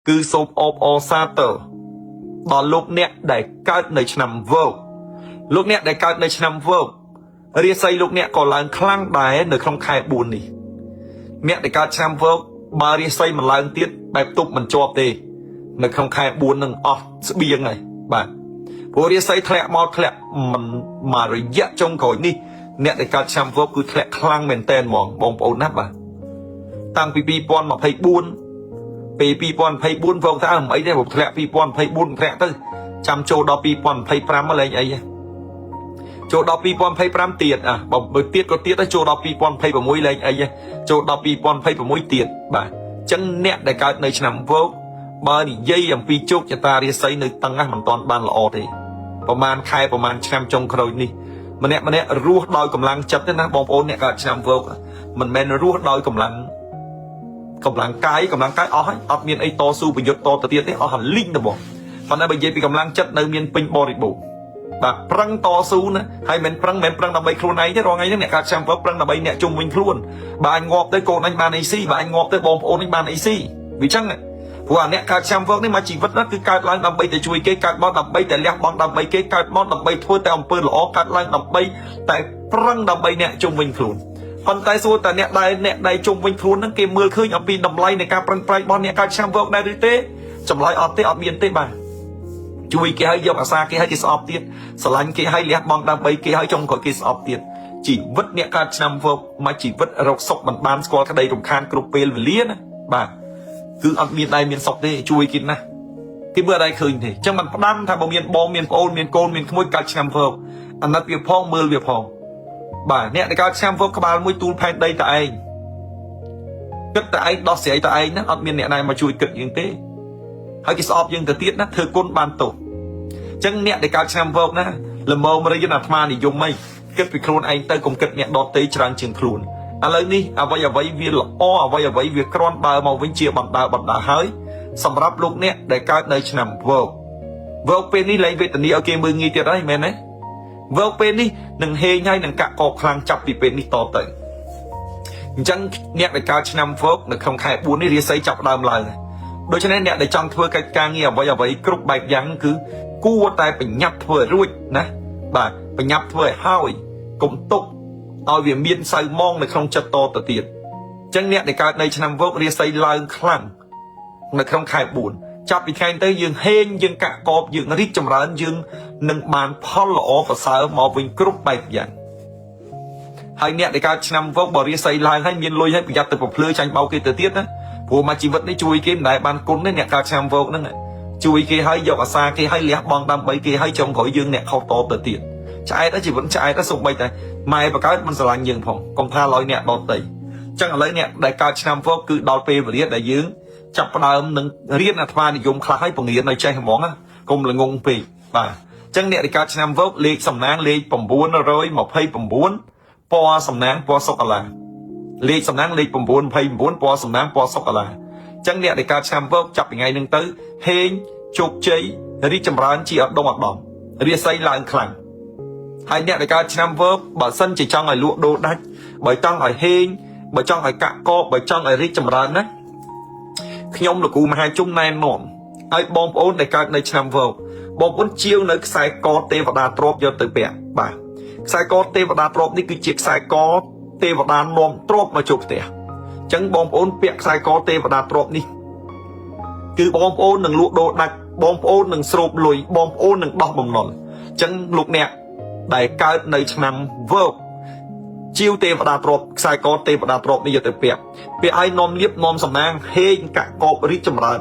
cứ sốp ốp ô xa tờ đó lúc nè đểកើតនៅឆ្នាំវើលោកអ្នកដែលកើតនៅឆ្នាំវើរាសីលោកអ្នកក៏ឡើងខ្លាំងដែរនៅក្នុងខែ4នេះអ្នកដែលកើតឆ្នាំវើបើរាសីមិនឡើងទៀតបែបទប់មិនជាប់ទេនៅក្នុងខែ4នឹងអស់ស្បៀងហើយបាទព្រោះរាសីធ្លាក់មកធ្លាក់មិនមករយៈចុងក្រោយនេះអ្នកដែលកើតឆ្នាំវើគឺធ្លាក់ខ្លាំងមែនតែនហ្មងបងប្អូនណាបាទតាំងពី2024ពេល2024វងថាមិនអីទេผมធ្លាក់2024ធ្លាក់ទៅចាំចូលដល់2025មកលេងអីចូលដល់2025ទៀតបើទៀតក៏ទៀតទៅចូលដល់2026លេងអីចូលដល់2026ទៀតបាទអញ្ចឹងអ្នកដែលកើតនៅឆ្នាំវោកបើនិយាយអំពីជោគជតារាសីនៅតឹងមិនតាន់បានល្អទេប្រហែលខែប្រហែលឆ្នាំចុងក្រោយនេះម្នាក់រស់ដោយកម្លាំងចិត្តទេណាបងប្អូនអ្នកកើតឆ្នាំវោកមិនមែនរស់ដោយកម្លាំងកាយអស់ហើយអត់មានអីតស៊ូប្រយុទ្ធតទៅទៀតទេអស់លីងទៅបងប៉ុន្តែបើនិយាយពីកម្លាំងចិត្តនៅមានពេញបរិបូរណ៍បាទប្រឹងតស៊ូណាហើយមិនប្រឹងដើម្បីខ្លួនឯងទេរងថ្ងៃនេះអ្នកកើតឆ្នាំវឹកប្រឹងដើម្បីអ្នកជុំវិញខ្លួនបើអញងាប់ទៅកូនអញបានអីស៊ីបើអញងាប់ទៅបងប្អូនអញបានអីស៊ីវាចឹងព្រោះអាអ្នកកើតឆ្នាំវឹកនេះមកជីវិតណាគឺកើតឡើងដើម្បីតែជួយគេកើតមកដើម្បីតែលះបង់ដើម្បីគេកើតមកដើម្បីធ្វើតែអំពើល្អកើតឡើងដើម្បីតែប្រឹងដើម្បីអ្នកជុំវិញខ្លួនប៉ុន្តែសួរតែអ្នកដែលជុំវិញខ្លួនហ្នឹងគេមើលឃើញអំពីតម្លៃនៃការប្រឹងប្រែងរបស់អ្នកកើតឆ្នាំវឹកដែរឬទេចម្លើយអត់ទេអត់មានទេបាទជួយគេឲ្យយកអាសាគេឲ្យគេស្អប់ទៀតស្រឡាញ់គេឲ្យលះបង់ដើម្បីគេឲ្យចុងក្រោយគេស្អប់ទៀតជីវិតអ្នកកើតឆ្នាំវឹកមកជីវិតរកសុខមិនបានស្គាល់ក្តីរំខានគ្រប់ពេលវេលាណាបាទគឺអត់មានដៃមានសុខទេជួយគេណាគេមើលដៃឃើញទេអញ្ចឹងមិនផ្ដាំថាបើមានបងមានប្អូនមានកូនមានក្មួយកើតឆ្នាំវឹកអាណិតវាផងមើលវាផងបាទអ្នកដែលកើតឆ្នាំវឹកក្បាលមួយទូលផែនដីតែឯងគិតតែឯងដោះស្រាយតែឯងណាអត់មានអ្នកណាមកជួយគិតយើងទេហើយគេស្អប់យើងទៅទៀតណាធ្វើគុណបានទោសអញ្ចឹងអ្នកដែលកើតឆ្នាំវឹកណាល្មមរៀនអាត្មានិយមអីគិតពីខ្លួនឯងទៅកុំគិតអ្នកដទៃច្រើនជាងខ្លួនឥឡូវនេះអ្វីវាល្អអ្វីវាក្រាន់បើមកវិញជាបណ្ដាហើយសម្រាប់លោកអ្នកដែលកើតនៅឆ្នាំវឹកពេលនេះលែងវេទនាឲ្យគេមើលងាយទៀតហើយមែនទេវឹកពេលនេះនឹងហេងហើយនឹងកាក់កបខ្លាំងចាប់ពីពេលនេះតទៅអញ្ចឹងអ្នកដែលកើតឆ្នាំវឹកនៅក្នុងខែ4នេះរាសីចាប់ដើមឡើងដូច្នេះអ្នកដែលចង់ធ្វើកិច្ចការងារអ្វីគ្រប់បែបយ៉ាងគឺគួរតែបញ្ញាប់ធ្វើរួចណាបាទបញ្ញាប់ធ្វើឲ្យហើយកុំទុកឲ្យវាមានសៅមងនៅក្នុងចិត្តតទៅទៀតអញ្ចឹងអ្នកដែលកើតនៅឆ្នាំវឹករាសីឡើងខ្លាំងនៅក្នុងខែ4ចាប់ពីខែទៅយើងហេងយើងកាក់កបយើងរីកចម្រើនយើងនឹងបានផលល្អប្រសើរមកវិញគ្រប់បែបយ៉ាងហើយអ្នកដែលកើតឆ្នាំវឹកបើរាសីឡើងហើយមានលុយហើយប្រយ័ត្នទៅប្រភ្លឺចាញ់បោកគេទៅទៀតណាព្រោះមកជីវិតនេះជួយគេមិនដែលបានគុណទេអ្នកកើតឆ្នាំវឹកហ្នឹងជួយគេឲ្យយកអាសាគេឲ្យលះបង់ដើម្បីគេឲ្យចុងក្រោយយើងអ្នកខុសតទៅទៀតឆ្អែតជីវិតឆ្អែតសូម្បីតែម៉ែបកើតមិនស្រឡាញ់យើងផងកុំថាឲ្យអ្នកដទៃអញ្ចឹងឥឡូវអ្នកដែលកើតឆ្នាំវឹកគឺដល់ពេលវេលាដែលយើងចាប់ផ្ដើមនឹងរៀនអាត្មានិយមខ្លះឲ្យបង្រៀនឲ្យចេះហ្មងកុំល្ងងពេកបាទអញ្ចឹងអ្នកដែលកើតឆ្នាំវឹកលេខសំណាងលេខ929ពណ៌សំណាងពណ៌សុកាឡាលេខសំណាងលេខ929ពណ៌សំណាងពណ៌សុកាឡាអញ្ចឹងអ្នកដែលកើតឆ្នាំវឹកចាប់ពីថ្ងៃហ្នឹងទៅហេងជោគជ័យរីកចម្រើនជាអត់ដងអត់ដំរាសីឡើងខ្លាំងហើយអ្នកដែលកើតឆ្នាំវឹកបើសិនជាចង់ឲ្យលក់ដូរដាច់បើចង់ឲ្យហេងបើចង់ឲ្យកាក់កបបើចង់ឲ្យរីកចម្រើនណាខ្ញុំលោកគ្រូមហាជុំណែនាំឲ្យបងប្អូនដែលកើតនៅឆ្នាំវឹកបងប្អូនជាវនៅខ្សែកទេវតាទ្រព្យយកទៅពាក់បាទខ្សែកទេវតាទ្រព្យនេះគឺជាខ្សែកទេវតានាំទ្រព្យមកចូលផ្ទះអញ្ចឹងបងប្អូនពាក់ខ្សែកទេវតាទ្រព្យនេះគឺបងប្អូននឹងលក់ដូរដាច់បងប្អូននឹងស្រូបលុយបងប្អូននឹងដោះបំណុលអញ្ចឹងលោកអ្នកដែលកើតនៅឆ្នាំវឹកជាវទេវតាទ្រព្យខ្សែកទេវតាទ្រព្យនេះយកទៅពាក់ឲ្យនាំលៀបនាំសំណាងហេងកាក់កបរីកចម្រើន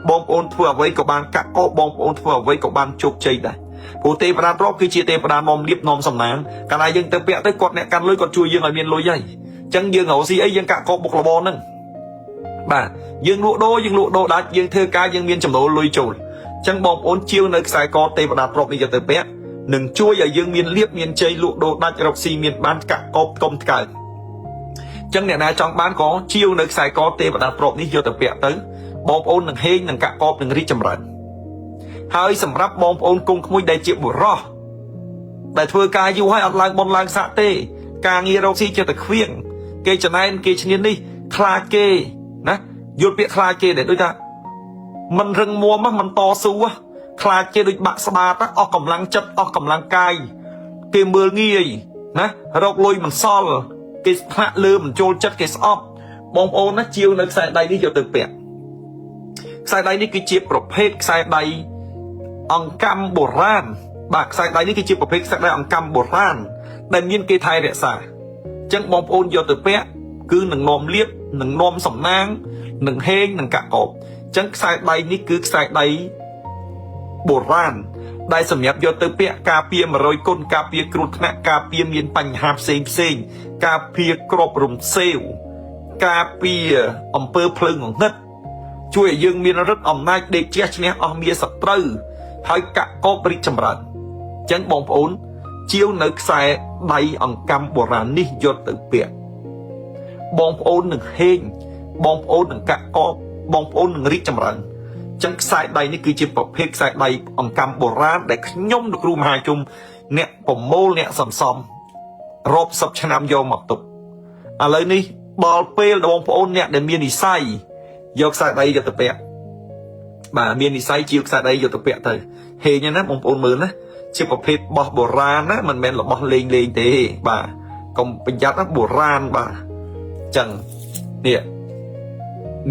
បងប្អូនធ្វើអ្វីក៏បានកាក់កបបងប្អូនធ្វើអ្វីក៏បានជោគជ័យដែរព្រោះទេវតាទ្រព្យគឺជាទេវតានាំលៀបនាំសំណាងកាលណាយើងទៅពាក់ទៅគាត់អ្នកកាន់លុយគាត់ជួយយើងឲ្យមានលុយហើយអញ្ចឹងយើងរកស៊ីអីយើងកាក់កបបុកលបហ្នឹងបាទយើងលក់ដូរដាច់យើងធ្វើការយើងមានចំណូលលុយចូលអញ្ចឹងបងប្អូនជាវនៅខ្សែកទេវតាទ្រព្យនេះយកទៅពាក់នឹងជួយឲ្យយើងមានលៀបមានជ័យលក់ដូរដាច់រកស៊ីមានបានកាក់កបកុំថ្កើងអញ្ចឹងអ្នកណាចង់បានក៏ជាវនៅខ្សែកទេវតាទ្រព្យនេះយកទៅពាក់ទៅបងប្អូននឹងហេងនឹងកាក់កបនឹងរីកចម្រើនហើយសម្រាប់បងប្អូនកុំក្មួយដែលជាបុរសដែលធ្វើការយូរហើយអត់ឡើងបនឡើងសាក់ទេការងាររកស៊ីចេះតែខ្វៀងគេចំណែនគេឈ្នាននេះខ្លាចគេណាយល់ពាក្យខ្លាចគេដែលដូចថា mình rừng mua mà mình to xu á khai chơi được bạc spa ta ở cầm lăng chất ở cầm lăng cay cái mưa nghi nè rau lôi mình sol cái hạ lư mình trôn chất cái shop bong ôn nó chiêu nó xài đây đi vô từ bẹt xài đây đi cái chiếc prophet xài đây ông cam bồ ran bạc xài đây đi cái chiếc prophet xài đây ông cam bồ ran đại miên cái thai rẻ xài chẳng bong ôn vô từ bẹt cứ nâng nôm liếp nâng nôm sòng nang nâng hên nâng cạ cọp chẳng xài đây ní cứ xài đây bồ ran đại sầm nhập vô từ bẹt cà pia mà rồi côn cà pia cột nè cà pia miên bành hạp xên cà pia crop rồng xêu cà pia ông pơ phơi ngọn ngấtជួយយើងមានរឹតអំណាចដេកជះឈ្នះអស់មានសត្រូវហើយកាក់កបរិចចម្រើនអញ្ចឹងបងប្អូនជាវនៅខ្សែដៃអង្កាំបុរាណនេះយកទៅពាក់បងប្អូននឹងហេងបងប្អូននឹងកាក់កបបងប្អូននឹងរីកចម្រើនអញ្ចឹងខ្សែដៃនេះគឺជាប្រភេទខ្សែដៃអង្កាំបុរាណដែលខ្ញុំលោកគ្រូមហាជុំអ្នកប្រមូលអ្នកសំសំរាប់សិបឆ្នាំយកមកទុកឥឡូវនេះដល់ពេលបងប្អូនអ្នកដែលមាននិស្ស័យយកខ្សែដៃយកទៅពាក់បាទមាននិស្ស័យជាវខ្សែដៃយកទៅពាក់ទៅហេងណាបងប្អូនមើលណាជាប្រភេទបោះបុរាណណាមិនមែនរបស់លេងទេបាទកុំប្រយ័ត្នណាបុរាណបាទអញ្ចឹងនេះ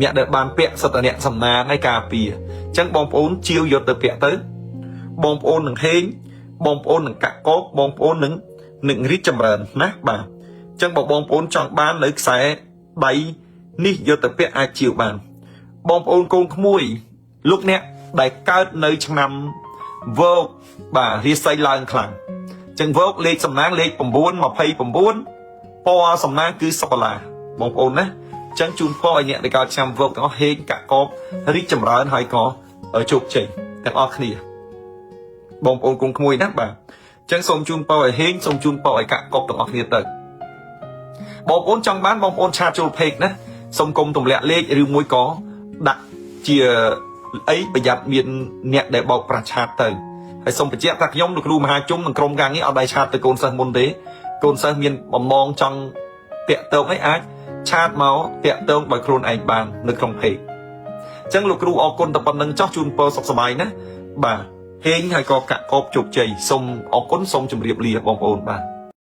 អ្នកដែលបានពាក់សិតតែអ្នកសំណាងឲ្យការពារអញ្ចឹងបងប្អូនជាវយកទៅពាក់ទៅបងប្អូននឹងហេងបងប្អូននឹងកាក់កបបងប្អូននឹងរីកចម្រើនណាបាទអញ្ចឹងបើបងប្អូនចង់បាននៅខ្សែដៃនេះយកទៅពាក់អាចជាវបានបងប្អូនកូនក្មួយលោកអ្នកដែលកើតនៅឆ្នាំវោកបាទរាសីឡើងខ្លាំងចឹងវោកលេខសំណាងលេខ9 29ពណ៌សំណាងគឺសុកឡាបងប្អូនណាចឹងជូនពរឲ្យអ្នកដែលកើតឆ្នាំវោកទាំងអស់ហេងកាក់កបរីកចម្រើនហើយក៏ជោគជ័យទាំងអស់គ្នាបងប្អូនកូនក្មួយណាបាទចឹងសូមជូនពរឲ្យហេងសូមជូនពរឲ្យកាក់កបទាំងអស់គ្នាទៅបងប្អូនចង់បានបងប្អូនឆាតចូលពេកណាសូមកុំទម្លាក់លេខឬមួយក៏ដាក់ជាអីប្រយ័ត្នមានអ្នកដែលបោកប្រាស់ឆាតទៅហើយសូមបញ្ជាក់ថាខ្ញុំលោកគ្រូមហាជុំនិងក្រុមការងារអត់ដៃឆាតទៅកូនសិស្សមុនទេកូនសិស្សមានបំណងចង់តាក់ទងអីអាចឆាតមកតាក់ទងដោយខ្លួនឯងបាននៅក្នុងពេកអញ្ចឹងលោកគ្រូអរគុណតែប៉ុណ្្នឹងចោះជូនពរសុខសប្បាយណាបាទហេងហើយក៏កាក់កបជោគជ័យសូមអរគុណសូមជម្រាបលាបងប្អូនបាទ